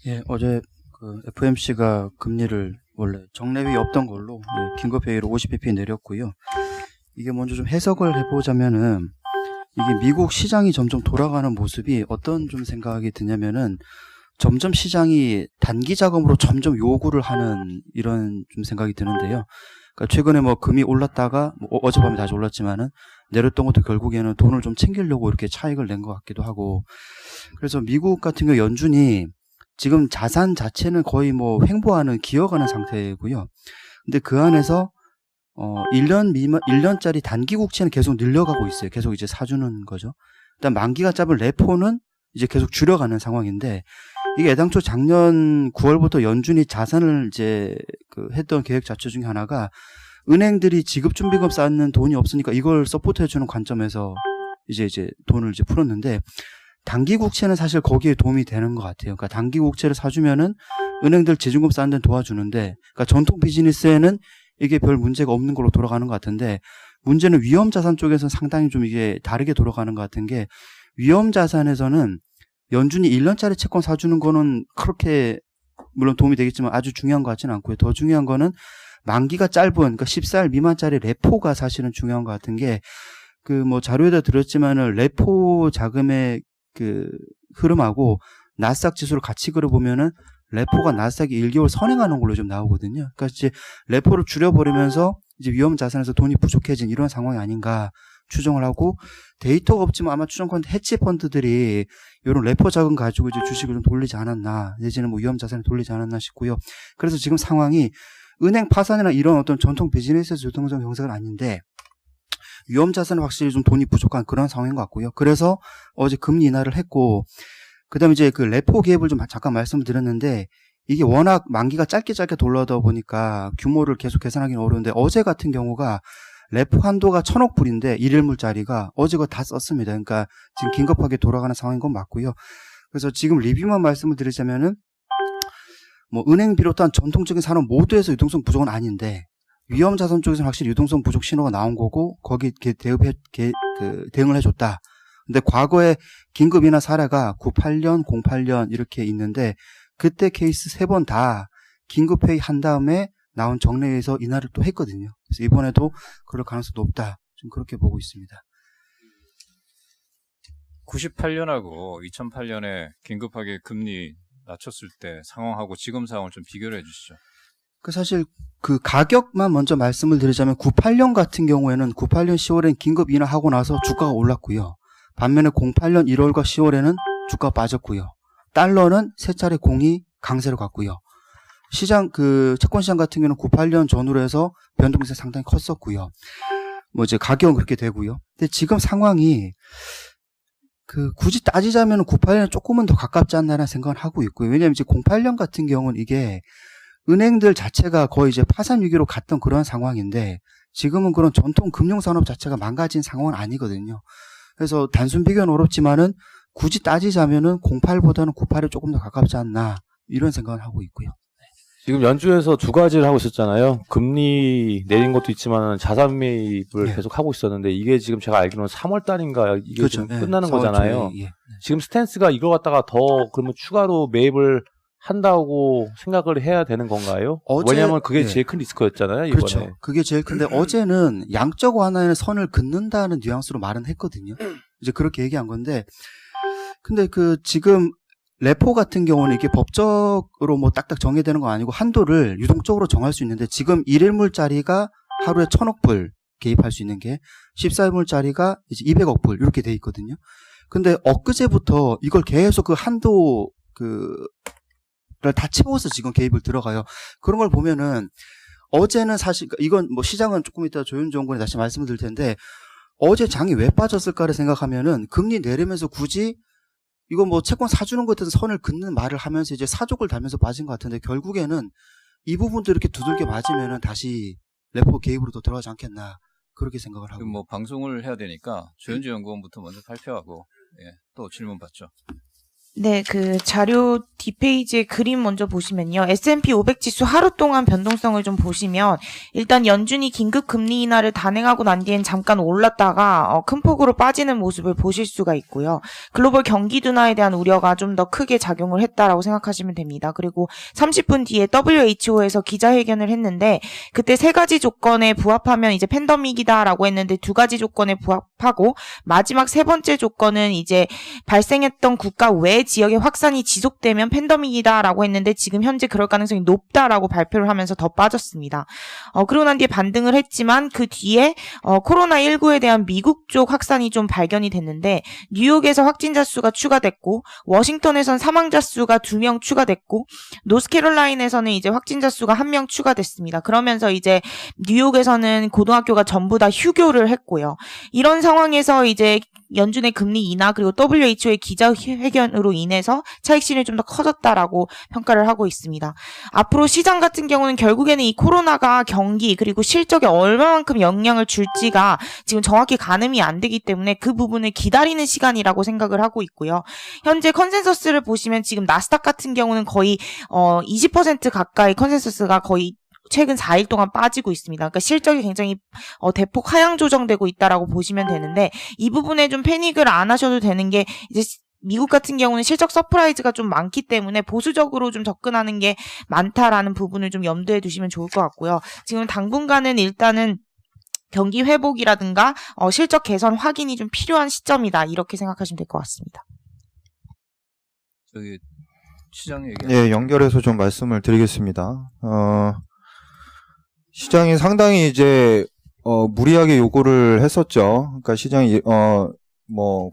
예, 어제 그 FOMC가 금리를 원래 정례위 없던 걸로 긴급회의로 50bp 내렸고요. 이게 먼저 좀 해석을 해보자면은 이게 미국 시장이 점점 돌아가는 모습이 어떤 좀 생각이 드냐면은 점점 시장이 단기 자금으로 점점 요구를 하는 이런 좀 생각이 드는데요. 그러니까 최근에 뭐 금이 올랐다가 뭐 어젯밤에 다시 올랐지만은 내렸던 것도 결국에는 돈을 좀 챙기려고 이렇게 차익을 낸 것 같기도 하고, 그래서 미국 같은 경우 연준이 지금 자산 자체는 거의 뭐 횡보하는 기어가는 상태고요. 근데 그 안에서 1년짜리 단기 국채는 계속 늘려가고 있어요. 계속 이제 사주는 거죠. 일단 만기가 짧은 레포는 이제 계속 줄여가는 상황인데, 이게 애당초 작년 9월부터 연준이 자산을 이제 했던 계획 자체 중에 하나가 은행들이 지급준비금 쌓는 돈이 없으니까 이걸 서포트해주는 관점에서 이제 돈을 이제 풀었는데, 단기 국채는 사실 거기에 도움이 되는 것 같아요. 그러니까 단기 국채를 사주면은 은행들 재준금 쌓는 데는 도와주는데, 그러니까 전통 비즈니스에는 이게 별 문제가 없는 걸로 돌아가는 것 같은데, 문제는 위험 자산 쪽에서는 상당히 좀 이게 다르게 돌아가는 것 같은 게, 위험 자산에서는 연준이 1년짜리 채권 사주는 거는 그렇게 물론 도움이 되겠지만 아주 중요한 것 같지는 않고요. 더 중요한 거는 만기가 짧은, 그러니까 14일 미만짜리 레포가 사실은 중요한 것 같은 게, 그 뭐 자료에다 들었지만은 레포 자금의 그 흐름하고 나스닥 지수를 같이 그려보면은 레포가 나스닥이 1개월 선행하는 걸로 좀 나오거든요. 그러니까 이제 레포를 줄여버리면서 이제 위험 자산에서 돈이 부족해진 이런 상황이 아닌가 추정을 하고, 데이터가 없지만 아마 추정컨대 해치 펀드들이 이런 레포 자금 가지고 이제 주식을 좀 돌리지 않았나, 내지는 뭐 위험 자산을 돌리지 않았나 싶고요. 그래서 지금 상황이 은행 파산이나 이런 어떤 전통 비즈니스에서 유동성 형성은 아닌데, 위험 자산은 확실히 좀 돈이 부족한 그런 상황인 것 같고요. 그래서 어제 금리 인하를 했고, 그다음에 이제 그 레포 갭을 좀 잠깐 말씀드렸는데, 이게 워낙 만기가 짧게 돌아다 보니까 규모를 계속 계산하기는 어려운데, 어제 같은 경우가 레포 한도가 1,000억 불인데 1일물짜리가 어제 그거 다 썼습니다. 그러니까 지금 긴급하게 돌아가는 상황인 건 맞고요. 그래서 지금 리뷰만 말씀을 드리자면은, 뭐 은행 비롯한 전통적인 산업 모두에서 유동성 부족은 아닌데, 위험 자산 쪽에서는 확실히 유동성 부족 신호가 나온 거고, 거기 대응을 해줬다. 근데 과거에 긴급 인하 사례가 98년, 08년 이렇게 있는데, 그때 케이스 3번 다 긴급회의 한 다음에 나온 정례에서 인하를 또 했거든요. 그래서 이번에도 그럴 가능성이 높다. 좀 그렇게 보고 있습니다. 98년하고 2008년에 긴급하게 금리 낮췄을 때 상황하고 지금 상황을 좀 비교를 해주시죠. 그 사실 그 가격만 먼저 말씀을 드리자면, 98년 같은 경우에는 98년 10월엔 긴급 인하하고 나서 주가가 올랐고요. 반면에 08년 1월과 10월에는 주가가 빠졌고요. 달러는 세 차례 공이 강세로 갔고요. 시장 채권 시장 같은 경우는 98년 전후로 해서 변동성이 상당히 컸었고요. 뭐 이제 가격은 그렇게 되고요. 근데 지금 상황이 굳이 따지자면 98년에 조금은 더 가깝지 않나라는 생각을 하고 있고요. 왜냐하면 이제 08년 같은 경우는 이게 은행들 자체가 거의 이제 파산 위기로 갔던 그런 상황인데, 지금은 그런 전통 금융산업 자체가 망가진 상황은 아니거든요. 그래서 단순 비교는 어렵지만은 굳이 따지자면은 08보다는 98에 조금 더 가깝지 않나, 이런 생각을 하고 있고요. 지금 연준에서 두 가지를 하고 있었잖아요. 금리 내린 것도 있지만 자산 매입을 계속 하고 있었는데, 이게 지금 제가 알기로는 3월 달인가 이게 그렇죠. 지금 끝나는 거잖아요. 지금 스탠스가 이걸 갖다가 더 그러면 추가로 매입을 한다고 생각을 해야 되는 건가요? 왜냐하면 그게 제일 큰 리스크였잖아요, 이번에. 그렇죠. 그게 제일 큰데, 어제는 양적 완화에는 선을 긋는다는 뉘앙스로 말은 했거든요. 이제 그렇게 얘기한 건데, 근데 지금 레포 같은 경우는 이게 법적으로 뭐 딱딱 정해되는 건 아니고 한도를 유동적으로 정할 수 있는데, 지금 1일물짜리가 하루에 1,000억 불 개입할 수 있는 게 14일물짜리가 이제 200억 불 이렇게 돼 있거든요. 근데 엊그제부터 이걸 계속 그 한도 다 채워서 지금 개입을 들어가요. 그런 걸 보면은, 어제는 사실 이건 뭐 시장은 조금 이따 조윤정 군이 다시 말씀을 드릴 텐데, 어제 장이 왜 빠졌을까를 생각하면은 금리 내리면서 굳이 이거 뭐 채권 사주는 것에 대해서 선을 긋는 말을 하면서 이제 사족을 달면서 빠진 것 같은데, 결국에는 이 부분도 이렇게 두들겨 맞으면은 다시 레포 개입으로 또 들어가지 않겠나, 그렇게 생각을 하고. 뭐 방송을 해야 되니까 조현주 연구원부터 먼저 발표하고, 또 질문 받죠. 네, 그 자료 뒷페이지의 그림 먼저 보시면요. S&P 500 지수 하루 동안 변동성을 좀 보시면 일단 연준이 긴급 금리 인하를 단행하고 난 뒤엔 잠깐 올랐다가 큰 폭으로 빠지는 모습을 보실 수가 있고요. 글로벌 경기 둔화에 대한 우려가 좀 더 크게 작용을 했다라고 생각하시면 됩니다. 그리고 30분 뒤에 WHO에서 기자회견을 했는데 그때 3가지 조건에 부합하면 이제 팬데믹이다라고 했는데 2가지 조건에 부합하고 마지막 3번째 조건은 이제 발생했던 국가 외 지역의 확산이 지속되면 팬데믹이다라고 했는데 지금 현재 그럴 가능성이 높다라고 발표를 하면서 더 빠졌습니다. 그러고 난 뒤에 반등을 했지만 그 뒤에 코로나19에 대한 미국 쪽 확산이 좀 발견이 됐는데 뉴욕에서 확진자 수가 추가됐고 워싱턴에선 사망자 수가 2명 추가됐고 노스캐롤라인에서는 이제 확진자 수가 1명 추가됐습니다. 그러면서 이제 뉴욕에서는 고등학교가 전부 다 휴교를 했고요. 이런 상황에서 이제 연준의 금리 인하 그리고 WHO의 기자회견으로 인해서 차익 실현이 좀 더 커졌다라고 평가를 하고 있습니다. 앞으로 시장 같은 경우는 결국에는 이 코로나가 경기 그리고 실적에 얼마만큼 영향을 줄지가 지금 정확히 가늠이 안 되기 때문에 그 부분을 기다리는 시간이라고 생각을 하고 있고요. 현재 컨센서스를 보시면 지금 나스닥 같은 경우는 거의 20% 가까이 컨센서스가 거의 최근 4일 동안 빠지고 있습니다. 그러니까 실적이 굉장히 대폭 하향 조정되고 있다라고 보시면 되는데 이 부분에 좀 패닉을 안 하셔도 되는 게 이제 미국 같은 경우는 실적 서프라이즈가 좀 많기 때문에 보수적으로 좀 접근하는 게 많다라는 부분을 좀 염두에 두시면 좋을 것 같고요. 지금 당분간은 일단은 경기 회복이라든가 실적 개선 확인이 좀 필요한 시점이다. 이렇게 생각하시면 될 것 같습니다. 저기 시장 얘기. 예, 연결해서 좀 말씀을 드리겠습니다. 시장이 상당히 이제 무리하게 요구를 했었죠. 그러니까 시장이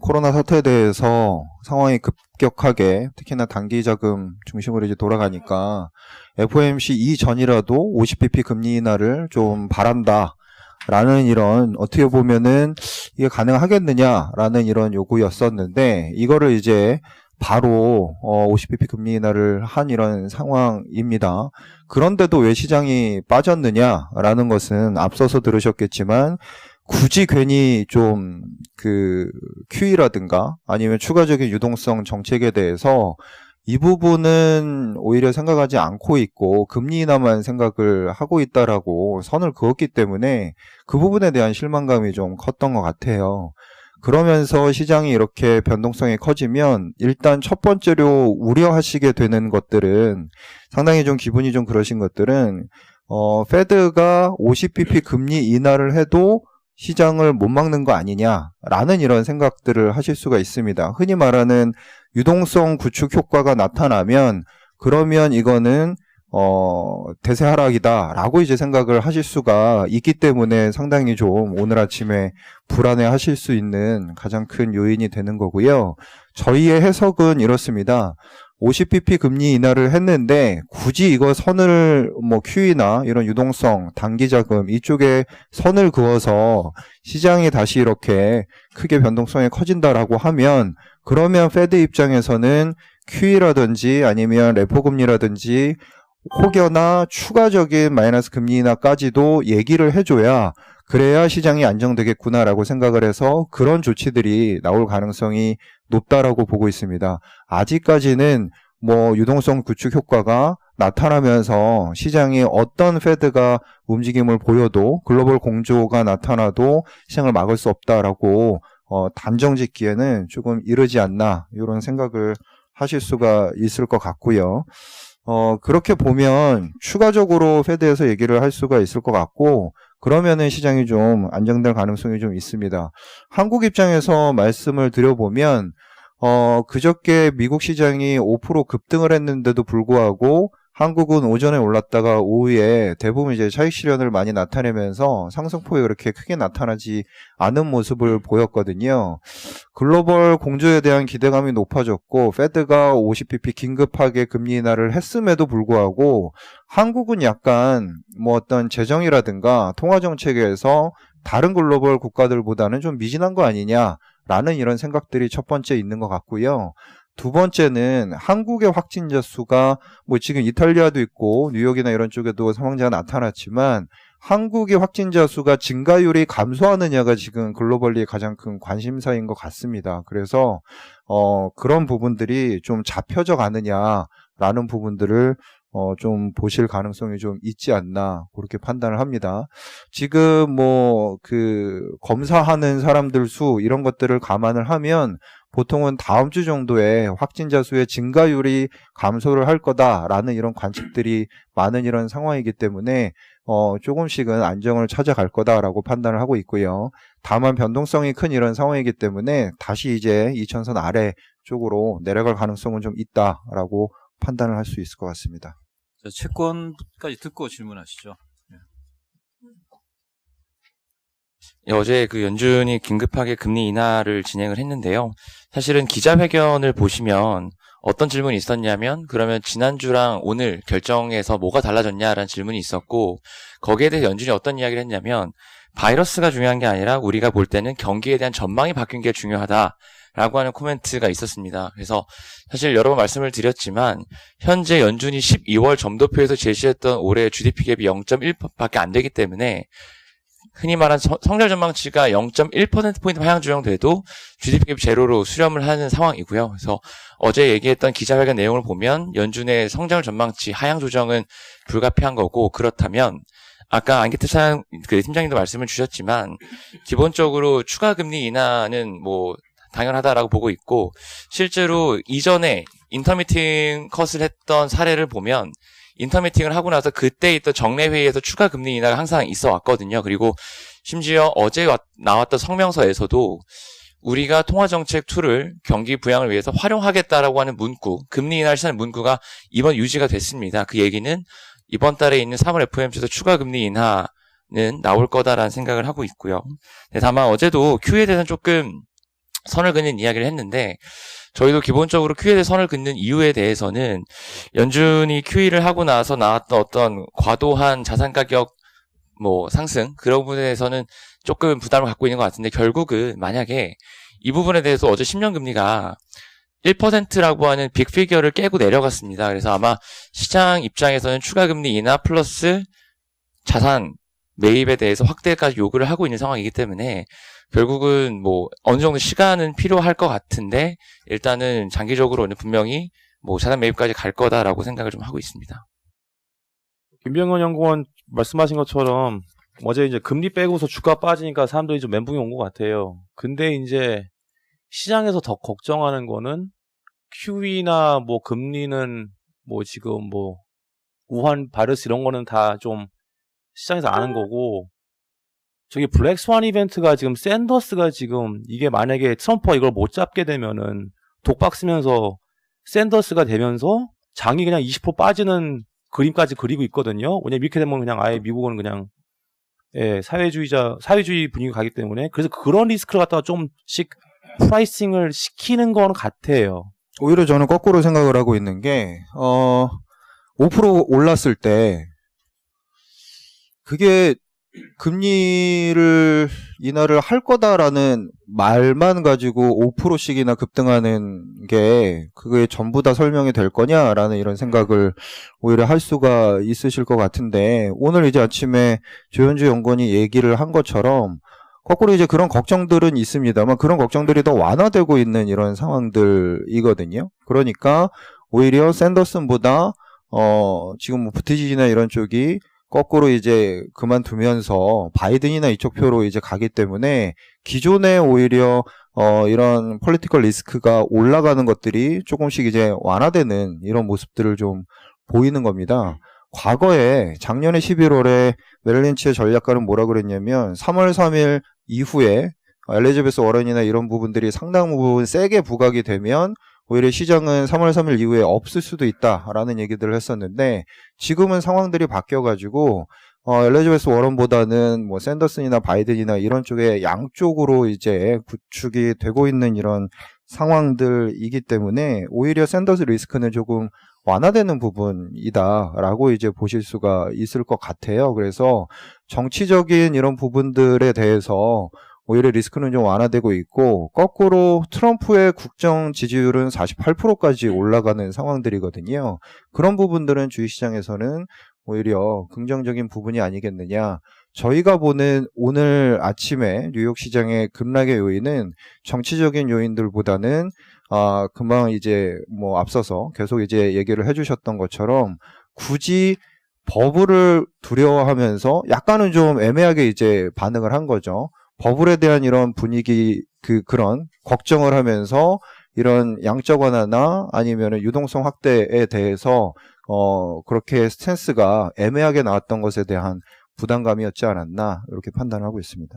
코로나 사태에 대해서 상황이 급격하게 특히나 단기 자금 중심으로 이제 돌아가니까 FOMC 이전이라도 50bp 금리 인하를 좀 바란다라는 이런 어떻게 보면은 이게 가능하겠느냐라는 이런 요구였었는데 이거를 이제 바로 50bp 금리 인하를 한 이런 상황입니다. 그런데도 왜 시장이 빠졌느냐라는 것은 앞서서 들으셨겠지만 굳이 괜히 좀 QE라든가 아니면 추가적인 유동성 정책에 대해서 이 부분은 오히려 생각하지 않고 있고 금리 인하만 생각을 하고 있다라고 선을 그었기 때문에 그 부분에 대한 실망감이 좀 컸던 것 같아요. 그러면서 시장이 이렇게 변동성이 커지면 일단 첫 번째로 우려하시게 되는 것들은 상당히 좀 기분이 좀 그러신 것들은 페드가 50bp 금리 인하를 해도 시장을 못 막는 거 아니냐라는 이런 생각들을 하실 수가 있습니다. 흔히 말하는 유동성 구축 효과가 나타나면 그러면 이거는 대세 하락이다라고 이제 생각을 하실 수가 있기 때문에 상당히 좀 오늘 아침에 불안해 하실 수 있는 가장 큰 요인이 되는 거고요. 저희의 해석은 이렇습니다. 50bp 금리 인하를 했는데 굳이 이거 선을 QE나 이런 유동성, 단기 자금 이쪽에 선을 그어서 시장이 다시 이렇게 크게 변동성이 커진다라고 하면 그러면 페드 입장에서는 QE라든지 아니면 레포 금리라든지 혹여나 추가적인 마이너스 금리 인하까지도 얘기를 해줘야 그래야 시장이 안정되겠구나라고 생각을 해서 그런 조치들이 나올 가능성이 높다라고 보고 있습니다. 아직까지는 유동성 구축 효과가 나타나면서 시장이 어떤 페드가 움직임을 보여도 글로벌 공조가 나타나도 시장을 막을 수 없다라고 단정 짓기에는 조금 이르지 않나 이런 생각을 하실 수가 있을 것 같고요. 그렇게 보면 추가적으로 페드에서 얘기를 할 수가 있을 것 같고 그러면은 시장이 좀 안정될 가능성이 좀 있습니다. 한국 입장에서 말씀을 드려보면 그저께 미국 시장이 5% 급등을 했는데도 불구하고 한국은 오전에 올랐다가 오후에 대부분 이제 차익 실현을 많이 나타내면서 상승폭이 그렇게 크게 나타나지 않은 모습을 보였거든요. 글로벌 공조에 대한 기대감이 높아졌고 페드가 50bp 긴급하게 금리 인하를 했음에도 불구하고 한국은 약간 어떤 재정이라든가 통화 정책에서 다른 글로벌 국가들보다는 좀 미진한 거 아니냐라는 이런 생각들이 첫 번째 있는 것 같고요. 두 번째는 한국의 확진자 수가 지금 이탈리아도 있고 뉴욕이나 이런 쪽에도 사망자가 나타났지만 한국의 확진자 수가 증가율이 감소하느냐가 지금 글로벌리 가장 큰 관심사인 것 같습니다. 그래서 그런 부분들이 좀 잡혀져 가느냐라는 부분들을 좀 보실 가능성이 좀 있지 않나 그렇게 판단을 합니다. 지금 검사하는 사람들 수 이런 것들을 감안을 하면 보통은 다음 주 정도에 확진자 수의 증가율이 감소를 할 거다라는 이런 관측들이 많은 이런 상황이기 때문에 조금씩은 안정을 찾아갈 거다라고 판단을 하고 있고요. 다만 변동성이 큰 이런 상황이기 때문에 다시 이제 2000선 아래 쪽으로 내려갈 가능성은 좀 있다라고 판단을 할 수 있을 것 같습니다. 자, 채권까지 듣고 질문하시죠. 어제 그 연준이 긴급하게 금리 인하를 진행을 했는데요. 사실은 기자회견을 보시면 어떤 질문이 있었냐면 그러면 지난주랑 오늘 결정에서 뭐가 달라졌냐라는 질문이 있었고 거기에 대해서 연준이 어떤 이야기를 했냐면 바이러스가 중요한 게 아니라 우리가 볼 때는 경기에 대한 전망이 바뀐 게 중요하다라고 하는 코멘트가 있었습니다. 그래서 사실 여러 번 말씀을 드렸지만 현재 연준이 12월 점도표에서 제시했던 올해 GDP 갭이 0.1%밖에 안 되기 때문에 흔히 말하는 성장 전망치가 0.1%포인트 하향 조정돼도 GDP 갭 제로로 수렴을 하는 상황이고요. 그래서 어제 얘기했던 기자회견 내용을 보면 연준의 성장 전망치 하향 조정은 불가피한 거고 그렇다면 아까 안기태 팀장님도 말씀을 주셨지만 기본적으로 추가 금리 인하는 당연하다라고 보고 있고 실제로 이전에 인터미팅 컷을 했던 사례를 보면 인터미팅을 하고 나서 그때 있던 정례회의에서 추가 금리 인하가 항상 있어 왔거든요. 그리고 심지어 어제 나왔던 성명서에서도 우리가 통화정책 툴을 경기 부양을 위해서 활용하겠다라고 하는 문구, 금리 인하를 시사하는 문구가 이번 유지가 됐습니다. 그 얘기는 이번 달에 있는 3월 FOMC에서 추가 금리 인하는 나올 거다라는 생각을 하고 있고요. 다만 어제도 QE에 대해서는 조금 선을 그는 이야기를 했는데 저희도 기본적으로 QE에 대해 선을 긋는 이유에 대해서는 연준이 QE를 하고 나서 나왔던 어떤 과도한 자산 가격 상승 그런 부분에 대해서는 조금 부담을 갖고 있는 것 같은데 결국은 만약에 이 부분에 대해서 어제 10년 금리가 1%라고 하는 빅피겨를 깨고 내려갔습니다. 그래서 아마 시장 입장에서는 추가 금리 인하 플러스 자산 매입에 대해서 확대까지 요구를 하고 있는 상황이기 때문에 결국은 어느 정도 시간은 필요할 것 같은데 일단은 장기적으로는 분명히 자산 매입까지 갈 거다라고 생각을 좀 하고 있습니다. 김병헌 연구원 말씀하신 것처럼 어제 이제 금리 빼고서 주가 빠지니까 사람들이 좀 멘붕이 온 것 같아요. 근데 이제 시장에서 더 걱정하는 거는 QE나 금리는 지금 우한 바이러스 이런 거는 다 좀 시장에서 아는 거고 저기 블랙 스완 이벤트가 지금 샌더스가 지금 이게 만약에 트럼프가 이걸 못 잡게 되면은 독박 쓰면서 샌더스가 되면서 장이 그냥 20% 빠지는 그림까지 그리고 있거든요. 왜냐면 이렇게 되면 그냥 아예 미국은 그냥 사회주의 분위기 가기 때문에 그래서 그런 리스크를 갖다가 좀씩 프라이싱을 시키는 건 같아요. 오히려 저는 거꾸로 생각을 하고 있는 게 5% 올랐을 때 그게 금리를 인하를 할 거다라는 말만 가지고 5%씩이나 급등하는 게 그게 전부 다 설명이 될 거냐라는 이런 생각을 오히려 할 수가 있으실 것 같은데 오늘 이제 아침에 조현주 연구원이 얘기를 한 것처럼 거꾸로 이제 그런 걱정들은 있습니다만 그런 걱정들이 더 완화되고 있는 이런 상황들이거든요. 그러니까 오히려 샌더슨보다 지금 부티지나 이런 쪽이 거꾸로 이제 그만두면서 바이든이나 이쪽 표로 이제 가기 때문에 기존에 오히려 이런 폴리티컬 리스크가 올라가는 것들이 조금씩 이제 완화되는 이런 모습들을 좀 보이는 겁니다. 과거에 작년에 11월에 메릴린치의 전략가는 뭐라 그랬냐면 3월 3일 이후에 엘리자베스 워런이나 이런 부분들이 상당 부분 세게 부각이 되면 오히려 시장은 3월 3일 이후에 없을 수도 있다라는 얘기들을 했었는데 지금은 상황들이 바뀌어가지고 엘리자베스 워런보다는 샌더슨이나 바이든이나 이런 쪽에 양쪽으로 이제 구축이 되고 있는 이런 상황들이기 때문에 오히려 샌더스 리스크는 조금 완화되는 부분이다라고 이제 보실 수가 있을 것 같아요. 그래서 정치적인 이런 부분들에 대해서 오히려 리스크는 좀 완화되고 있고 거꾸로 트럼프의 국정 지지율은 48%까지 올라가는 상황들이거든요. 그런 부분들은 주식시장에서는 오히려 긍정적인 부분이 아니겠느냐. 저희가 보는 오늘 아침에 뉴욕 시장의 급락의 요인은 정치적인 요인들보다는 금방 이제 뭐 앞서서 계속 이제 얘기를 해주셨던 것처럼 굳이 버블을 두려워하면서 약간은 좀 애매하게 이제 반응을 한 거죠. 버블에 대한 이런 분위기 그런 걱정을 하면서 이런 양적 완화나 아니면 유동성 확대에 대해서 그렇게 스탠스가 애매하게 나왔던 것에 대한 부담감이었지 않았나 이렇게 판단하고 있습니다.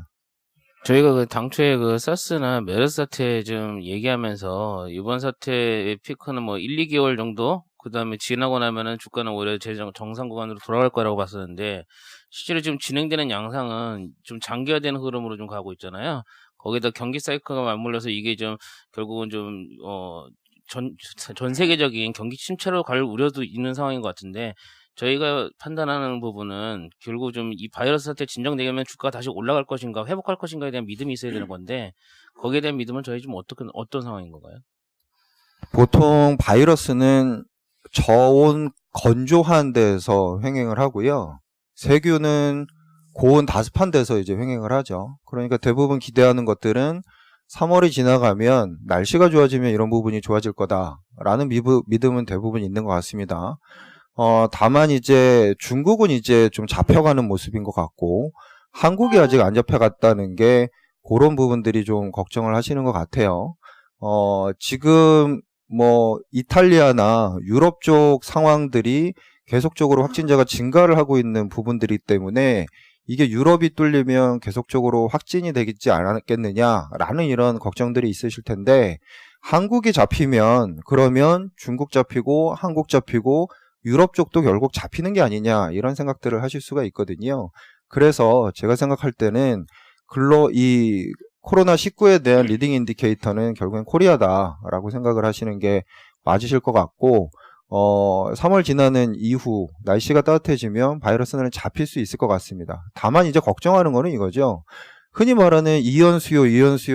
저희가 그 당초에 그 사스나 메르스 사태 좀 얘기하면서 이번 사태의 피크는 뭐 1, 2개월 정도 그다음에 지나고 나면은 주가는 오히려 정상 구간으로 돌아갈 거라고 봤었는데 실제로 지금 진행되는 양상은 좀 장기화되는 흐름으로 좀 가고 있잖아요. 거기다 경기 사이클과 맞물려서 이게 좀 결국은 좀 전 세계적인 경기 침체로 갈 우려도 있는 상황인 것 같은데 저희가 판단하는 부분은 결국 좀 이 바이러스 사태 진정되면 주가가 다시 올라갈 것인가 회복할 것인가에 대한 믿음이 있어야 되는 건데 거기에 대한 믿음은 저희 좀 어떤 상황인 건가요? 보통 바이러스는 저온 건조한 데서 횡행을 하고요. 세균은 고온 다습한 데서 이제 횡행을 하죠. 그러니까 대부분 기대하는 것들은 3월이 지나가면 날씨가 좋아지면 이런 부분이 좋아질 거다라는 믿음은 대부분 있는 것 같습니다. 다만 이제 중국은 이제 좀 잡혀가는 모습인 것 같고 한국이 아직 안 잡혀갔다는 게 그런 부분들이 좀 걱정을 하시는 것 같아요. 지금 뭐 이탈리아나 유럽 쪽 상황들이 계속적으로 확진자가 증가를 하고 있는 부분들이기 때문에 이게 유럽이 뚫리면 계속적으로 확진이 되겠지 않았겠느냐라는 이런 걱정들이 있으실 텐데 한국이 잡히면 그러면 중국 잡히고 한국 잡히고 유럽 쪽도 결국 잡히는 게 아니냐 이런 생각들을 하실 수가 있거든요. 그래서 제가 생각할 때는 이 코로나19에 대한 리딩 인디케이터는 결국엔 코리아다라고 생각을 하시는 게 맞으실 것 같고 3월 지나는 이후 날씨가 따뜻해지면 바이러스는 잡힐 수 있을 것 같습니다. 다만 이제 걱정하는 거는 이거죠. 흔히 말하는 이연 수요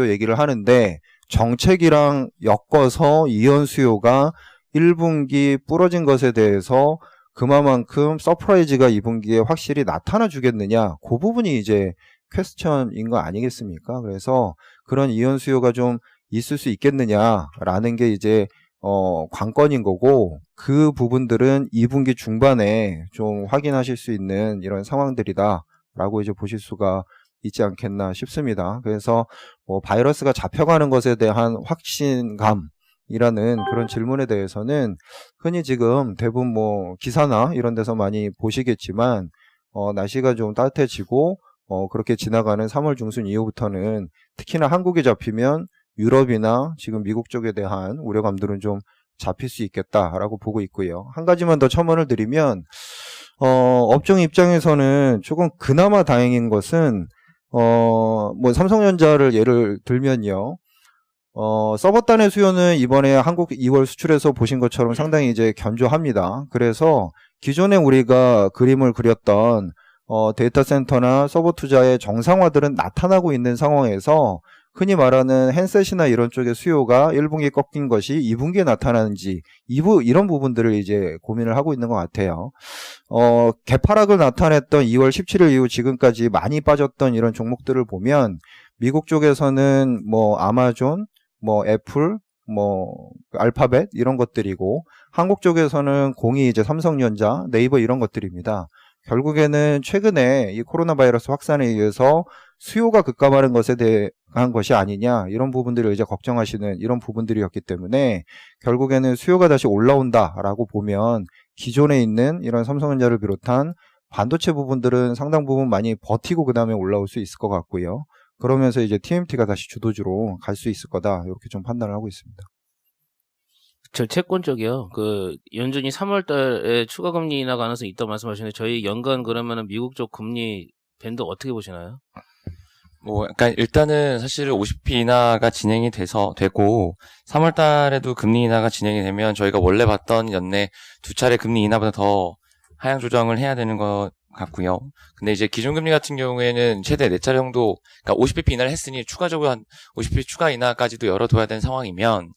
얘기를 하는데 정책이랑 엮어서 이연 수요가 1분기 부러진 것에 대해서 그만큼 서프라이즈가 2분기에 확실히 나타나 주겠느냐 그 부분이 이제 퀘스천인 거 아니겠습니까? 그래서 그런 이연 수요가 좀 있을 수 있겠느냐라는 게 이제 관건인 거고 그 부분들은 2분기 중반에 좀 확인하실 수 있는 이런 상황들이다라고 이제 보실 수가 있지 않겠나 싶습니다. 그래서 뭐 바이러스가 잡혀가는 것에 대한 확신감이라는 그런 질문에 대해서는 흔히 지금 대부분 뭐 기사나 이런 데서 많이 보시겠지만 날씨가 좀 따뜻해지고 그렇게 지나가는 3월 중순 이후부터는 특히나 한국이 잡히면 유럽이나 지금 미국 쪽에 대한 우려감들은 좀 잡힐 수 있겠다라고 보고 있고요. 한 가지만 더 첨언을 드리면 업종 입장에서는 조금 그나마 다행인 것은 뭐 삼성전자를 예를 들면요. 서버단의 수요는 이번에 한국 2월 수출에서 보신 것처럼 상당히 이제 견조합니다. 그래서 기존에 우리가 그림을 그렸던 데이터 센터나 서버 투자의 정상화들은 나타나고 있는 상황에서 흔히 말하는 핸셋이나 이런 쪽의 수요가 1분기에 꺾인 것이 2분기에 나타나는지 이런 부분들을 이제 고민을 하고 있는 것 같아요. 개파락을 나타냈던 2월 17일 이후 지금까지 많이 빠졌던 이런 종목들을 보면 미국 쪽에서는 뭐 아마존, 뭐 애플, 뭐 알파벳 이런 것들이고 한국 쪽에서는 공이 이제 삼성전자, 네이버 이런 것들입니다. 결국에는 최근에 이 코로나 바이러스 확산에 의해서 수요가 급감하는 것에 대한 것이 아니냐 이런 부분들을 이제 걱정하시는 이런 부분들이었기 때문에 결국에는 수요가 다시 올라온다라고 보면 기존에 있는 이런 삼성전자를 비롯한 반도체 부분들은 상당 부분 많이 버티고 그 다음에 올라올 수 있을 것 같고요. 그러면서 이제 TMT가 다시 주도주로 갈 수 있을 거다 이렇게 좀 판단을 하고 있습니다. 저 채권 쪽이요. 그 연준이 3월 달에 추가 금리 인하 가능성이 있다고 말씀하시는데 저희 연간 그러면은 미국 쪽 금리 밴드 어떻게 보시나요? 그러니까 일단은 사실 50p 인하가 진행이 되고 3월 달에도 금리 인하가 진행이 되면 저희가 원래 봤던 연내 두 차례 금리 인하보다 더 하향 조정을 해야 되는 것 같고요. 근데 이제 기준금리 같은 경우에는 최대 4차례 정도, 그러니까 50bp 인하를 했으니 추가적으로 한 50bp 추가 인하까지도 열어둬야 되는 상황이면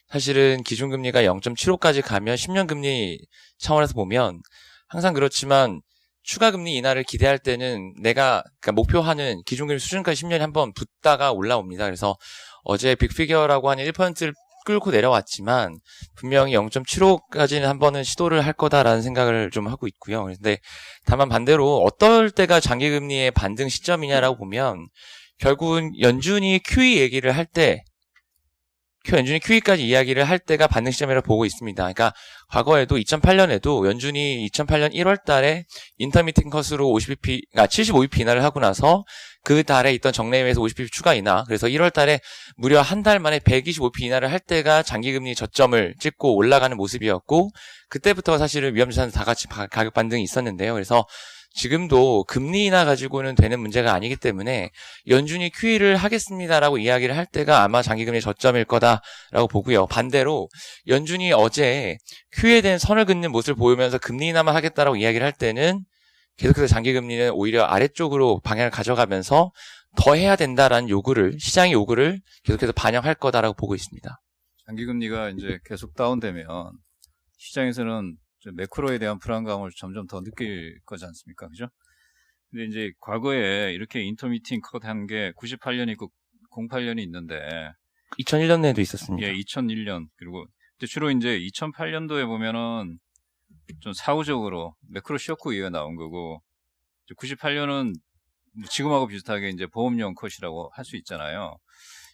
사실은 기준금리가 0.75까지 가면 10년 금리 차원에서 보면 항상 그렇지만 추가 금리 인하를 기대할 때는 내가 그러니까 목표하는 기준금리 수준까지 10년에 한번 붙다가 올라옵니다. 그래서 어제 빅피겨라고 하는 1%를 끌고 내려왔지만 분명히 0.75까지는 한 번은 시도를 할 거다라는 생각을 좀 하고 있고요. 근데 다만 반대로 어떨 때가 장기금리의 반등 시점이냐라고 보면 결국은 연준이 QE 얘기를 할 때 연준이 QE까지 이야기를 할 때가 반등 시점이라고 보고 있습니다. 그러니까 과거에도 2008년에도 연준이 2008년 1월 달에 인터미팅 컷으로 50bp, 그러니까 75bp 인하를 하고 나서 그 달에 있던 정례임에서 50bp 추가 인하, 그래서 1월 달에 무려 한 달 만에 125bp 인하를 할 때가 장기금리 저점을 찍고 올라가는 모습이었고, 그때부터 사실은 위험자산 다 같이 가격 반등이 있었는데요. 그래서 지금도 금리 인하 가지고는 되는 문제가 아니기 때문에 연준이 QE를 하겠습니다라고 이야기를 할 때가 아마 장기금리 저점일 거다라고 보고요. 반대로 연준이 어제 QE에 대한 선을 긋는 모습을 보이면서 금리 인하만 하겠다라고 이야기를 할 때는 계속해서 장기금리는 오히려 아래쪽으로 방향을 가져가면서 더 해야 된다라는 시장의 요구를 계속해서 반영할 거다라고 보고 있습니다. 장기금리가 이제 계속 다운되면 시장에서는 매크로에 대한 불안감을 점점 더 느낄 거지 않습니까? 그죠? 근데 이제 과거에 이렇게 인터미팅 컷 한 게 98년이 있고 08년이 있는데 2001년에도 있었습니다. 예, 2001년 그리고 주로 이제 2008년도에 보면은 좀 사후적으로 매크로 쇼크 이후에 나온 거고 98년은 지금하고 비슷하게 이제 보험용 컷이라고 할 수 있잖아요.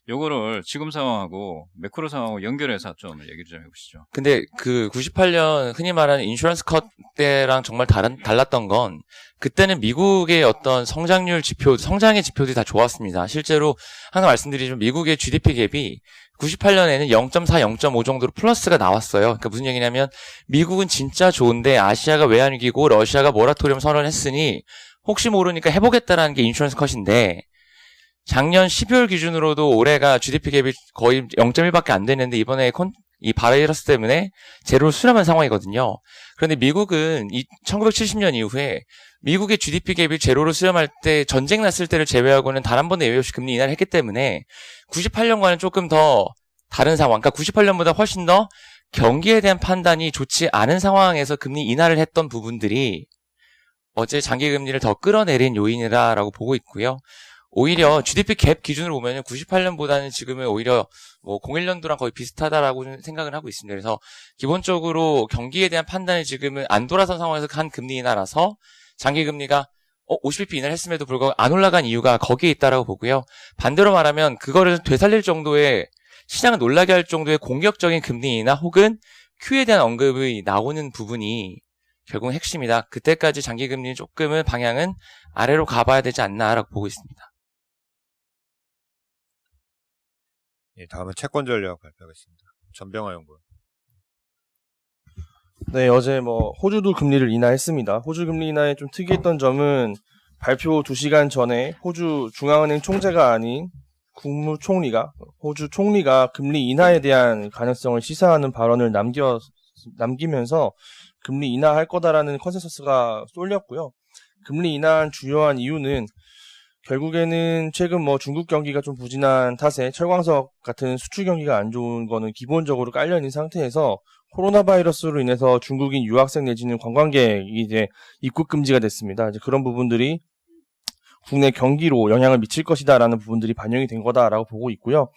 요거를 지금 상황하고 매크로 상황하고 연결해서 좀 얘기를 좀 해보시죠. 근데 그 98년 흔히 말하는 인슈런스 컷 때랑 정말 달랐던 건 그때는 미국의 어떤 성장률 지표, 성장의 지표들이 다 좋았습니다. 실제로 항상 말씀드리지만 미국의 GDP 갭이 98년에는 0.4, 0.5 정도로 플러스가 나왔어요. 그러니까 무슨 얘기냐면 미국은 진짜 좋은데 아시아가 외환위기고 러시아가 모라토리엄 선언했으니 혹시 모르니까 해보겠다라는 게 인슈런스 컷인데 작년 12월 기준으로도 올해가 GDP 갭이 거의 0.1밖에 안 되는데 이번에 이 바이러스 때문에 제로를 수렴한 상황이거든요. 그런데 미국은 1970년 이후에 미국의 GDP 갭이 제로로 수렴할 때 전쟁 났을 때를 제외하고는 단 한 번도 예외 없이 금리 인하를 했기 때문에 98년과는 조금 더 다른 상황, 그러니까 98년보다 훨씬 더 경기에 대한 판단이 좋지 않은 상황에서 금리 인하를 했던 부분들이 어제 장기금리를 더 끌어내린 요인이라고 보고 있고요. 오히려 GDP 갭 기준으로 보면 98년보다는 지금은 오히려 01년도랑 거의 비슷하다라고 생각을 하고 있습니다. 그래서 기본적으로 경기에 대한 판단이 지금은 안 돌아선 상황에서 한 금리 인하라서 장기금리가 50bp 인하를 했음에도 불구하고 안 올라간 이유가 거기에 있다라고 보고요. 반대로 말하면 그거를 되살릴 정도의 시장을 놀라게 할 정도의 공격적인 금리 인하 혹은 QE에 대한 언급이 나오는 부분이 결국은 핵심이다. 그때까지 장기금리는 조금은 방향은 아래로 가봐야 되지 않나라고 보고 있습니다. 예, 다음은 채권 전략 발표하겠습니다. 전병화 연구원. 네, 어제 호주도 금리를 인하했습니다. 호주 금리 인하에 좀 특이했던 점은 발표 2시간 전에 호주 중앙은행 총재가 아닌 국무총리가, 호주 총리가 금리 인하에 대한 가능성을 시사하는 발언을 남기면서 금리 인하할 거다라는 컨센서스가 쏠렸고요. 금리 인하한 주요한 이유는 결국에는 최근 중국 경기가 좀 부진한 탓에 철광석 같은 수출 경기가 안 좋은 거는 기본적으로 깔려있는 상태에서 코로나 바이러스로 인해서 중국인 유학생 내지는 관광객이 이제 입국 금지가 됐습니다. 이제 그런 부분들이 국내 경기로 영향을 미칠 것이다라는 부분들이 반영이 된 거다라고 보고 있고요.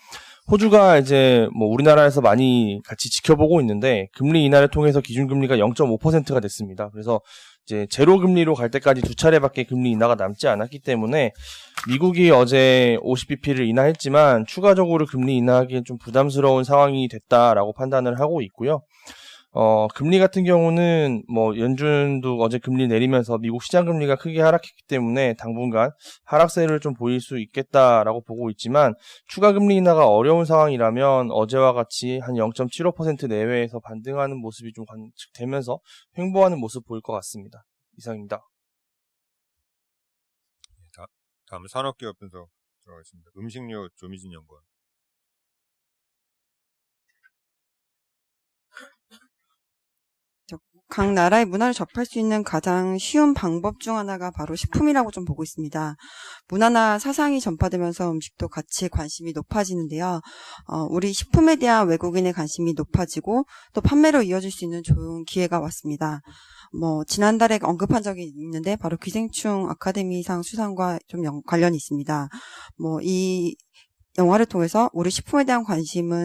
호주가 이제 우리나라에서 많이 같이 지켜보고 있는데 금리 인하를 통해서 기준금리가 0.5%가 됐습니다. 그래서 이제 제로 금리로 갈 때까지 2차례밖에 금리 인하가 남지 않았기 때문에 미국이 어제 50bp를 인하했지만 추가적으로 금리 인하하기엔 좀 부담스러운 상황이 됐다라고 판단을 하고 있고요. 금리 같은 경우는 연준도 어제 금리 내리면서 미국 시장 금리가 크게 하락했기 때문에 당분간 하락세를 좀 보일 수 있겠다라고 보고 있지만 추가 금리 인하가 어려운 상황이라면 어제와 같이 한 0.75% 내외에서 반등하는 모습이 좀 관측되면서 횡보하는 모습 보일 것 같습니다. 이상입니다. 다음은 산업기업 분석 들어가겠습니다. 음식료 조미진 연구원. 각 나라의 문화를 접할 수 있는 가장 쉬운 방법 중 하나가 바로 식품이라고 좀 보고 있습니다. 문화나 사상이 전파되면서 음식도 같이 관심이 높아지는데요. 우리 식품에 대한 외국인의 관심이 높아지고 또 판매로 이어질 수 있는 좋은 기회가 왔습니다. 지난달에 언급한 적이 있는데 바로 기생충 아카데미상 수상과 좀 관련이 있습니다. 이 영화를 통해서 우리 식품에 대한 관심이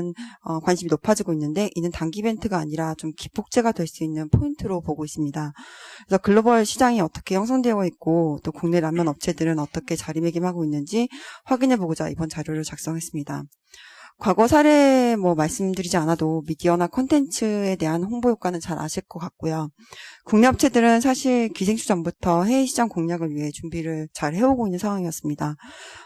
높아지고 있는데 이는 단기 이벤트가 아니라 좀 기폭제가 될 수 있는 포인트로 보고 있습니다. 그래서 글로벌 시장이 어떻게 형성되어 있고 또 국내 라면 업체들은 어떻게 자리매김하고 있는지 확인해보고자 이번 자료를 작성했습니다. 과거 사례 말씀드리지 않아도 미디어나 콘텐츠에 대한 홍보 효과는 잘 아실 것 같고요. 국내 업체들은 사실 기생충 전부터 해외 시장 공략을 위해 준비를 잘 해오고 있는 상황이었습니다.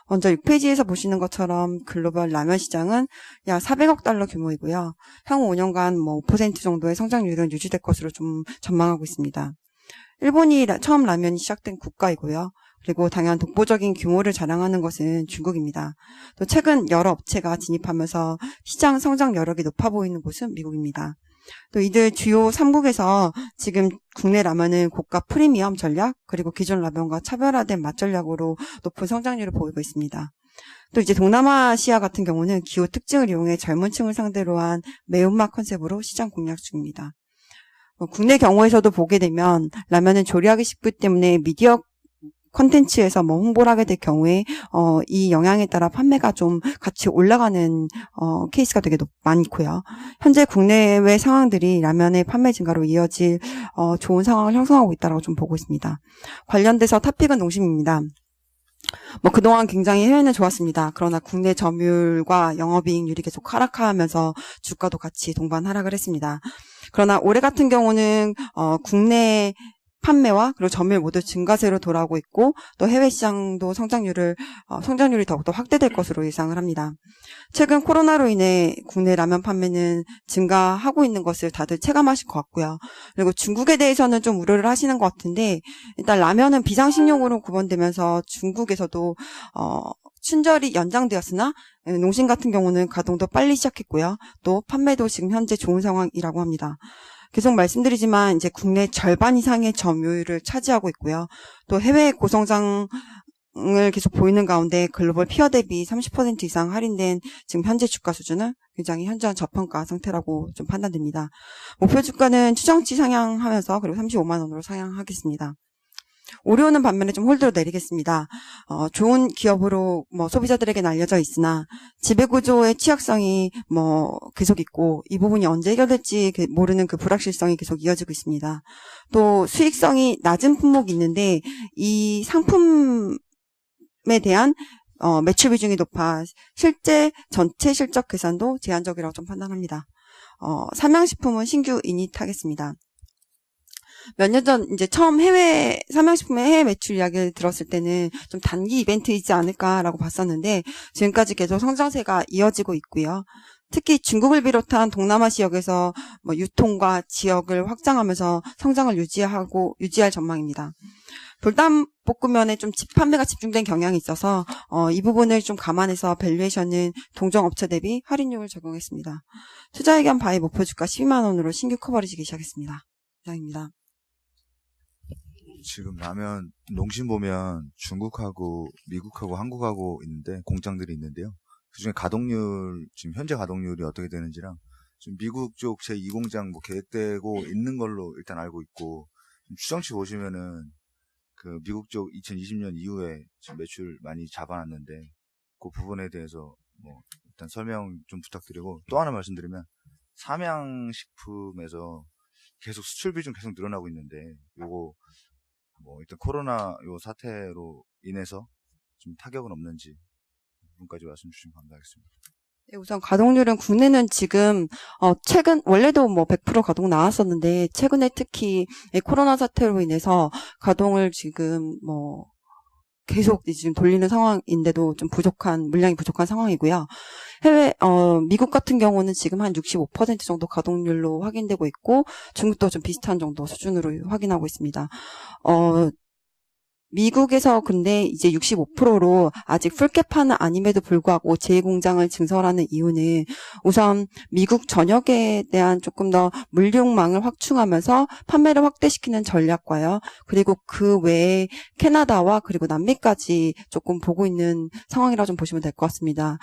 먼저 6페이지에서 보시는 것처럼 글로벌 라면 시장은 약 400억 달러 규모이고요. 향후 5년간 5% 정도의 성장률은 유지될 것으로 좀 전망하고 있습니다. 일본이 처음 라면이 시작된 국가이고요. 그리고 당연 독보적인 규모를 자랑하는 것은 중국입니다. 또 최근 여러 업체가 진입하면서 시장 성장 여력이 높아 보이는 곳은 미국입니다. 또 이들 주요 3국에서 지금 국내 라면은 고가 프리미엄 전략 그리고 기존 라면과 차별화된 맛 전략으로 높은 성장률을 보이고 있습니다. 또 이제 동남아시아 같은 경우는 기후 특징을 이용해 젊은 층을 상대로 한 매운맛 컨셉으로 시장 공략 중입니다. 국내 경우에서도 보게 되면 라면은 조리하기 쉽기 때문에 미디어 콘텐츠에서 홍보를 하게 될 경우에 이 영향에 따라 판매가 좀 같이 올라가는 케이스가 되게 많고요. 현재 국내외 상황들이 라면의 판매 증가로 이어질 좋은 상황을 형성하고 있다고 좀 보고 있습니다. 관련돼서 탑픽은 농심입니다. 그동안 굉장히 해외는 좋았습니다. 그러나 국내 점유율과 영업이익률이 계속 하락하면서 주가도 같이 동반 하락을 했습니다. 그러나 올해 같은 경우는 국내 판매와 그리고 점유율 모두 증가세로 돌아오고 있고 또 해외 시장도 성장률이 더욱더 확대될 것으로 예상을 합니다. 최근 코로나로 인해 국내 라면 판매는 증가하고 있는 것을 다들 체감하실 것 같고요. 그리고 중국에 대해서는 좀 우려를 하시는 것 같은데 일단 라면은 비상식용으로 구분되면서 중국에서도 춘절이 연장되었으나 농심 같은 경우는 가동도 빨리 시작했고요. 또 판매도 지금 현재 좋은 상황이라고 합니다. 계속 말씀드리지만 이제 국내 절반 이상의 점유율을 차지하고 있고요. 또 해외 고성장을 계속 보이는 가운데 글로벌 피어 대비 30% 이상 할인된 지금 현재 주가 수준은 굉장히 현저한 저평가 상태라고 좀 판단됩니다. 목표 주가는 추정치 상향하면서 그리고 35만 원으로 상향하겠습니다. 오리온은 반면에 좀 홀드로 내리겠습니다. 좋은 기업으로 소비자들에게는 알려져 있으나 지배구조의 취약성이 계속 있고 이 부분이 언제 해결될지 모르는 그 불확실성이 계속 이어지고 있습니다. 또 수익성이 낮은 품목이 있는데 이 상품에 대한 매출 비중이 높아 실제 전체 실적 계산도 제한적이라고 좀 판단합니다. 삼양식품은 신규 이닛하겠습니다. 몇 년 전 이제 처음 삼양식품의 해외 매출 이야기를 들었을 때는 좀 단기 이벤트이지 않을까라고 봤었는데 지금까지 계속 성장세가 이어지고 있고요. 특히 중국을 비롯한 동남아 지역에서 유통과 지역을 확장하면서 성장을 유지할 전망입니다. 불닭볶음면에 좀 판매가 집중된 경향이 있어서 이 부분을 좀 감안해서 밸류에이션은 동종 업체 대비 할인율을 적용했습니다. 투자의견 바이 목표 주가 12만 원으로 신규 커버리지 시작했습니다. 이상입니다. 지금 라면 농심 보면 중국하고 미국하고 한국하고 있는데 공장들이 있는데요. 그중에 지금 현재 가동률이 어떻게 되는지랑 지금 미국 쪽 제2공장 계획되고 있는 걸로 일단 알고 있고 추정치 보시면은 그 미국 쪽 2020년 이후에 지금 매출 많이 잡아놨는데 그 부분에 대해서 일단 설명 좀 부탁드리고 또 하나 말씀드리면 삼양식품에서 계속 수출 비중 계속 늘어나고 있는데 요거 일단 코로나 요 사태로 인해서 좀 타격은 없는지 부분까지 말씀 주시면 감사하겠습니다. 네, 우선 가동률은 국내는 지금 최근 원래도 100% 가동 나왔었는데 최근에 특히 코로나 사태로 인해서 가동을 지금 계속 지금 돌리는 상황인데도 좀 물량이 부족한 상황이고요. 미국 같은 경우는 지금 한 65% 정도 가동률로 확인되고 있고, 중국도 좀 비슷한 정도 수준으로 확인하고 있습니다. 미국에서 근데 이제 65%로 아직 풀캡화는 아님에도 불구하고 제2공장을 증설하는 이유는 우선 미국 전역에 대한 조금 더 물류망을 확충하면서 판매를 확대시키는 전략과요. 그리고 그 외에 캐나다와 그리고 남미까지 조금 보고 있는 상황이라고 좀 보시면 될 것 같습니다.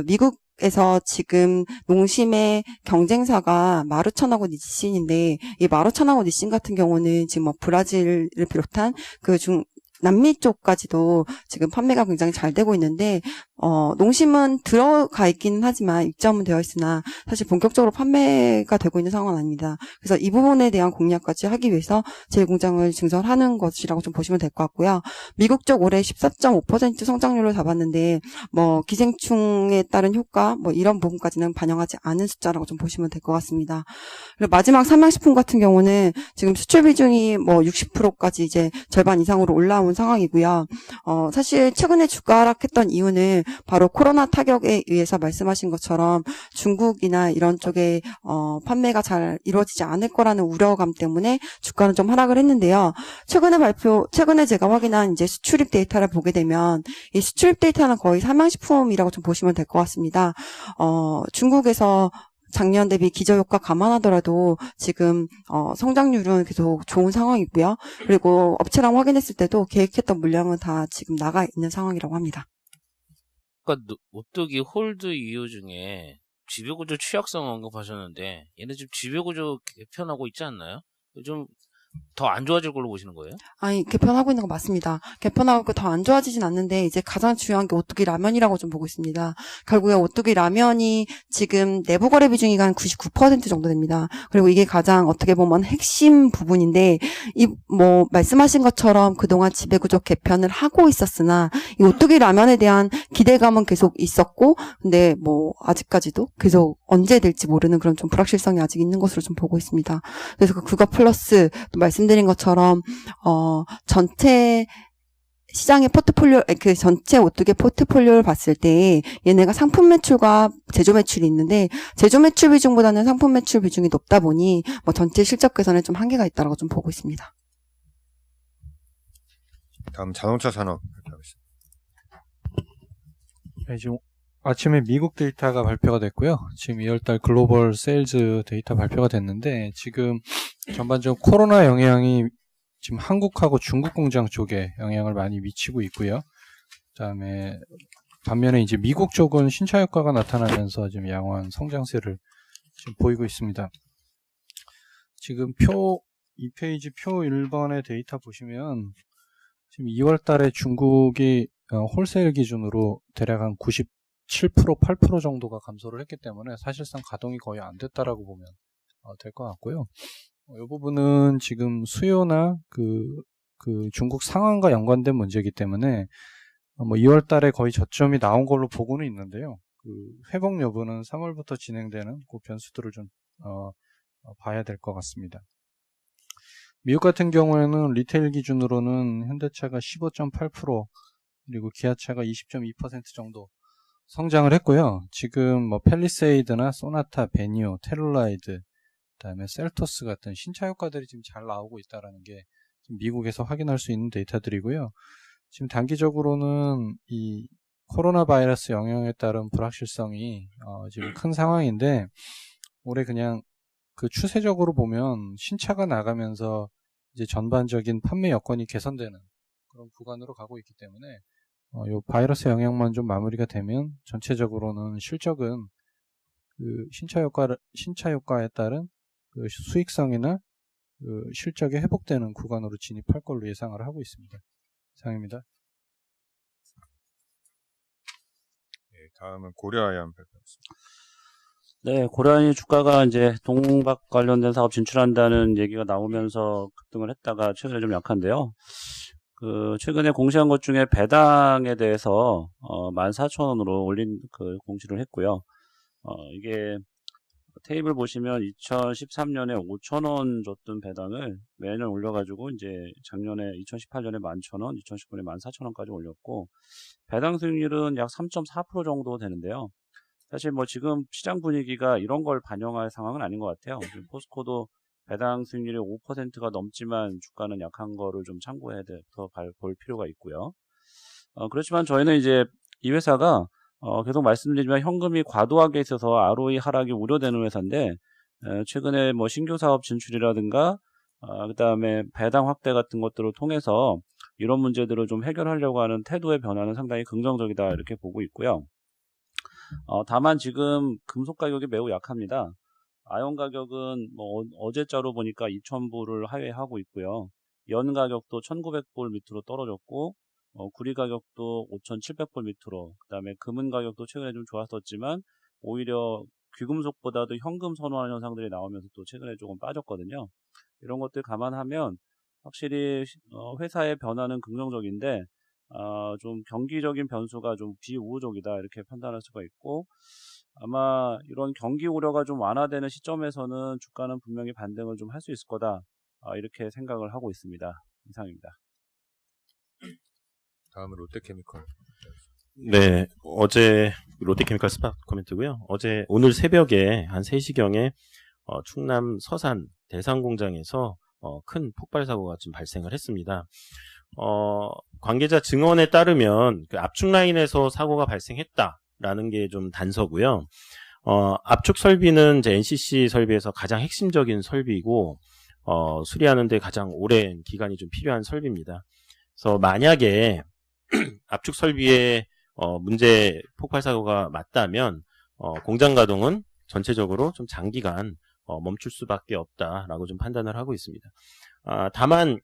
미국 중국에서 지금 농심의 경쟁사가 마루천하고 니신인데, 이 마루천하고 니신 같은 경우는 지금 뭐 브라질을 비롯한 남미 쪽까지도 지금 판매가 굉장히 잘 되고 있는데, 농심은 들어가 있기는 하지만 입점은 되어 있으나 사실 본격적으로 판매가 되고 있는 상황은 아닙니다. 그래서 이 부분에 대한 공략까지 하기 위해서 제1공장을 증설하는 것이라고 좀 보시면 될 것 같고요. 미국 쪽 올해 14.5% 성장률을 잡았는데, 뭐 기생충에 따른 효과, 뭐 이런 부분까지는 반영하지 않은 숫자라고 좀 보시면 될 것 같습니다. 그리고 마지막 삼양식품 같은 경우는 지금 수출 비중이 뭐 60%까지 이제 절반 이상으로 올라온 상황이고요. 사실 최근에 주가 하락했던 이유는 바로 코로나 타격에 의해서 말씀하신 것처럼 중국이나 이런 쪽에 판매가 잘 이루어지지 않을 거라는 우려감 때문에 주가는 좀 하락을 했는데요. 최근에 제가 확인한 이제 수출입 데이터를 보게 되면 이 수출입 데이터는 거의 삼양식품이라고 좀 보시면 될 것 같습니다. 중국에서 작년 대비 기저효과 감안하더라도 지금 성장률은 계속 좋은 상황이고요. 그리고 업체랑 확인했을 때도 계획했던 물량은 다 지금 나가 있는 상황이라고 합니다. 아까 오뚜기 홀드 이유 중에 지배구조 취약성 언급하셨는데 얘네 지금 지배구조 개편하고 있지 않나요? 좀 더 안 좋아질 걸로 보시는 거예요? 아니, 개편하고 있는 거 맞습니다. 개편하고 더 안 좋아지진 않는데 이제 가장 중요한 게 오뚜기 라면이라고 좀 보고 있습니다. 결국에 오뚜기 라면이 지금 내부 거래 비중이 한 99% 정도 됩니다. 그리고 이게 가장 어떻게 보면 핵심 부분인데 뭐 말씀하신 것처럼 그동안 지배구조 개편을 하고 있었으나 이 오뚜기 라면에 대한 기대감은 계속 있었고, 근데 뭐 아직까지도 계속 언제 될지 모르는 그런 좀 불확실성이 아직 있는 것으로 좀 보고 있습니다. 그래서 그거 플러스 또 말씀드린 것처럼 전체 시장의 포트폴리오, 전체 오뚜기 포트폴리오를 봤을 때 얘네가 상품 매출과 제조 매출이 있는데 제조 매출 비중보다는 상품 매출 비중이 높다 보니 뭐 전체 실적 개선에 좀 한계가 있다라고 좀 보고 있습니다. 다음 자동차 산업 발표하겠습니다. 네, 지금 아침에 미국 데이터가 발표가 됐고요. 지금 2월달 글로벌 세일즈 데이터 발표가 됐는데 지금 전반적으로 코로나 영향이 지금 한국하고 중국 공장 쪽에 영향을 많이 미치고 있고요. 그다음에 반면에 이제 미국 쪽은 신차 효과가 나타나면서 지금 양호한 성장세를 지금 보이고 있습니다. 지금 이 페이지 표 1번의 데이터 보시면 지금 2월 달에 중국이 홀세일 기준으로 대략 한 97%, 8% 정도가 감소를 했기 때문에 사실상 가동이 거의 안 됐다라고 보면 될 것 같고요. 이 부분은 지금 수요나 그 중국 상황과 연관된 문제이기 때문에 뭐 2월 달에 거의 저점이 나온 걸로 보고는 있는데요. 그 회복 여부는 3월부터 진행되는 그 변수들을 좀 봐야 될 것 같습니다. 미국 같은 경우에는 리테일 기준으로는 현대차가 15.8% 그리고 기아차가 20.2% 정도 성장을 했고요. 지금 뭐 팰리세이드나 소나타, 베니오, 텔룰라이드, 그다음에 셀토스 같은 신차 효과들이 지금 잘 나오고 있다라는 게 지금 미국에서 확인할 수 있는 데이터들이고요. 지금 단기적으로는 이 코로나 바이러스 영향에 따른 불확실성이 지금 큰 상황인데 올해 그냥 그 추세적으로 보면 신차가 나가면서 이제 전반적인 판매 여건이 개선되는 그런 구간으로 가고 있기 때문에 요 바이러스 영향만 좀 마무리가 되면 전체적으로는 실적은 그 신차 효과에 따른 그 수익성이나 그 실적이 회복되는 구간으로 진입할 걸로 예상을 하고 있습니다. 이상입니다. 네, 다음은 고려아연 발표하겠습니다. 네, 고려아연이 주가가 이제 동박 관련된 사업 진출한다는 얘기가 나오면서 급등을 했다가 최근에 좀 약한데요. 최근에 공시한 것 중에 배당에 대해서 14,000원으로 올린 공시를 했고요. 이게 테이블 보시면 2013년에 5,000원 줬던 배당을 매년 올려가지고 이제 작년에 2018년에 11,000원, 2019년에 14,000원까지 올렸고 배당 수익률은 약 3.4% 정도 되는데요. 사실 뭐 지금 시장 분위기가 이런 걸 반영할 상황은 아닌 것 같아요. 포스코도 배당 수익률이 5%가 넘지만 주가는 약한 거를 좀 참고해야 더 볼 필요가 있고요. 그렇지만 저희는 이제 이 회사가 계속 말씀드리지만 현금이 과도하게 있어서 ROE 하락이 우려되는 회사인데 최근에 뭐 신규 사업 진출이라든가 그다음에 배당 확대 같은 것들을 통해서 이런 문제들을 좀 해결하려고 하는 태도의 변화는 상당히 긍정적이다 이렇게 보고 있고요. 다만 지금 금속 가격이 매우 약합니다. 아연 가격은 뭐 어제자로 보니까 2,000불을 하회하고 있고요. 연 가격도 1,900불 밑으로 떨어졌고, 구리 가격도 5,700불 밑으로, 그다음에 금은 가격도 최근에 좀 좋았었지만 오히려 귀금속보다도 현금 선호하는 현상들이 나오면서 또 최근에 조금 빠졌거든요. 이런 것들 감안하면 확실히 회사의 변화는 긍정적인데 좀 경기적인 변수가 좀 비우호적이다 이렇게 판단할 수가 있고, 아마 이런 경기 우려가 좀 완화되는 시점에서는 주가는 분명히 반등을 좀 할 수 있을 거다 이렇게 생각을 하고 있습니다. 이상입니다. 다음은 롯데케미컬. 네, 어제 롯데케미칼 스팟 코멘트고요. 오늘 새벽에 한 3시경에 충남 서산 대상공장에서 큰 폭발 사고가 좀 발생을 했습니다. 관계자 증언에 따르면 그 압축 라인에서 사고가 발생했다라는 게 좀 단서고요. 압축 설비는 이제 NCC 설비에서 가장 핵심적인 설비이고 수리하는데 가장 오랜 기간이 좀 필요한 설비입니다. 그래서 만약에 압축 설비에 문제 폭발 사고가 맞다면 공장 가동은 전체적으로 좀 장기간 멈출 수밖에 없다라고 좀 판단을 하고 있습니다. 다만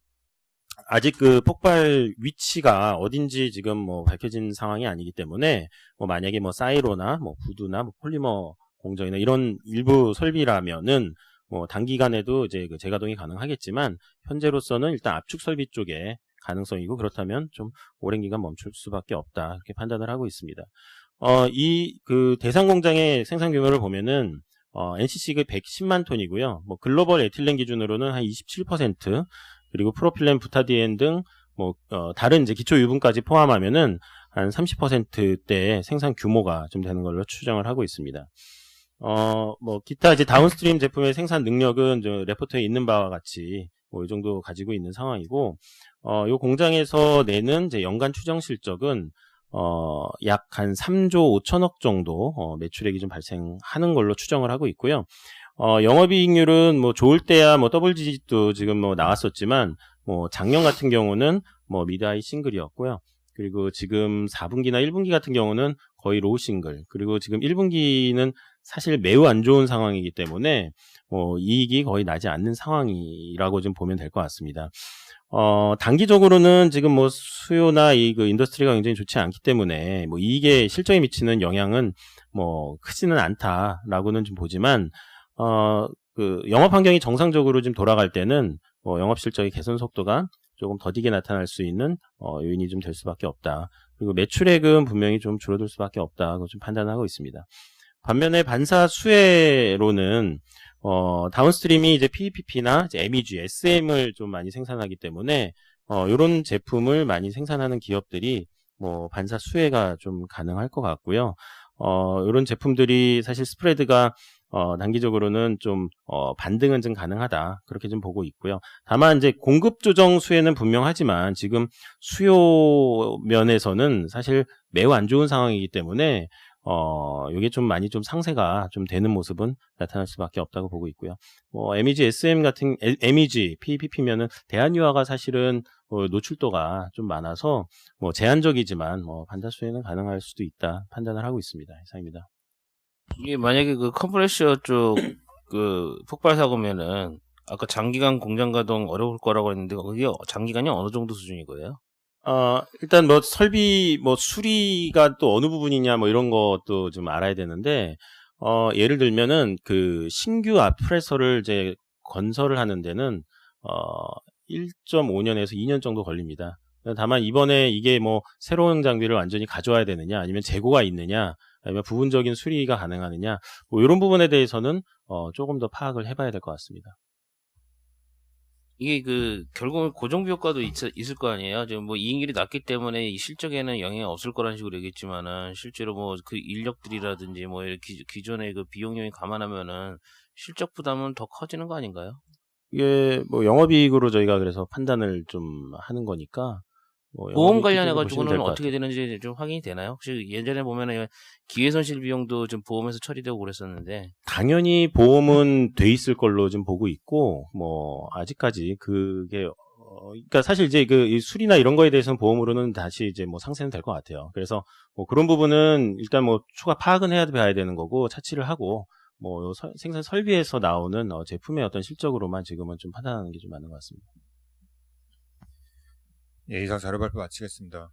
아직 그 폭발 위치가 어딘지 지금 뭐 밝혀진 상황이 아니기 때문에 만약에 사이로나 구두나 폴리머 공정이나 이런 일부 설비라면은 단기간에도 이제 그 재가동이 가능하겠지만 현재로서는 일단 압축 설비 쪽에 가능성이고, 그렇다면 좀 오랜 기간 멈출 수밖에 없다 이렇게 판단을 하고 있습니다. 이 그 대상 공장의 생산 규모를 보면은 NCC가 110만 톤이고요. 글로벌 에틸렌 기준으로는 한 27%, 그리고 프로필렌, 부타디엔 등 다른 이제 기초 유분까지 포함하면은 한 30%대의 생산 규모가 좀 되는 걸로 추정을 하고 있습니다. 기타 이제 다운스트림 제품의 생산 능력은 레포트에 있는 바와 같이 이 정도 가지고 있는 상황이고, 이 공장에서 내는 이제 연간 추정 실적은 약 한 3조 5천억 정도 매출액이 좀 발생하는 걸로 추정을 하고 있고요. 영업이익률은 좋을 때야 더블 디짓도 지금 나왔었지만 작년 같은 경우는 미드 하이 싱글이었고요. 그리고 지금 4분기나 1분기 같은 경우는 거의 로우 싱글, 그리고 지금 1분기는 사실 매우 안 좋은 상황이기 때문에 이익이 거의 나지 않는 상황이라고 좀 보면 될 것 같습니다. 단기적으로는 지금 수요나 그 인더스트리가 굉장히 좋지 않기 때문에 이익에 실적에 미치는 영향은 크지는 않다라고는 좀 보지만 그 영업 환경이 정상적으로 좀 돌아갈 때는 영업 실적의 개선 속도가 조금 더디게 나타날 수 있는 요인이 좀 될 수밖에 없다. 그리고 매출액은 분명히 좀 줄어들 수밖에 없다고 좀 판단하고 있습니다. 반면에 반사 수혜로는 다운스트림이 이제 PEPP나 이제 MEG, SM을 좀 많이 생산하기 때문에 이런 제품을 많이 생산하는 기업들이 반사 수혜가 좀 가능할 것 같고요. 이런 제품들이 사실 스프레드가 단기적으로는 좀 반등은 좀 가능하다 그렇게 좀 보고 있고요. 다만 이제 공급 조정 수혜는 분명하지만 지금 수요 면에서는 사실 매우 안 좋은 상황이기 때문에 이게 좀 많이 좀 상세가 좀 되는 모습은 나타날 수밖에 없다고 보고 있고요. MEG, SM 같은 MEG, PEPP면은 대한유화가 사실은 노출도가 좀 많아서 제한적이지만 반사 수혜는 가능할 수도 있다 판단을 하고 있습니다. 이상입니다. 이게 만약에 그 컴프레셔 쪽 그 폭발 사고면은 아까 장기간 공장 가동 어려울 거라고 했는데 그게 장기간이 어느 정도 수준인 거예요? 일단 설비 수리가 또 어느 부분이냐 이런 것도 좀 알아야 되는데 예를 들면은 그 신규 압프레서를 이제 건설을 하는 데는 1.5년에서 2년 정도 걸립니다. 다만 이번에 이게 새로운 장비를 완전히 가져와야 되느냐, 아니면 재고가 있느냐, 아니면 부분적인 수리가 가능하느냐, 이런 부분에 대해서는 조금 더 파악을 해봐야 될 것 같습니다. 이게 결국은 고정비 효과도 있을 거 아니에요? 지금 이익률이 낮기 때문에 이 실적에는 영향이 없을 거라는 식으로 얘기했지만은 실제로 그 인력들이라든지 이렇게 기존의 그 비용량이 감안하면은 실적 부담은 더 커지는 거 아닌가요? 이게 영업이익으로 저희가 그래서 판단을 좀 하는 거니까. 보험 관련해가지고는 어떻게 되는지 좀 확인이 되나요? 혹시 예전에 보면은 기회손실 비용도 좀 보험에서 처리되고 그랬었는데. 당연히 보험은 돼 있을 걸로 좀 보고 있고, 아직까지 그게 그러니까 사실 이제 이 수리나 이런 거에 대해서는 보험으로는 다시 이제 뭐 상세는 될 것 같아요. 그래서 뭐 그런 부분은 일단 뭐 추가 파악은 해야 되는 거고 차치를 하고 뭐 생산 설비에서 나오는 제품의 어떤 실적으로만 지금은 좀 판단하는 게 좀 맞는 것 같습니다. 예, 이상 자료 발표 마치겠습니다.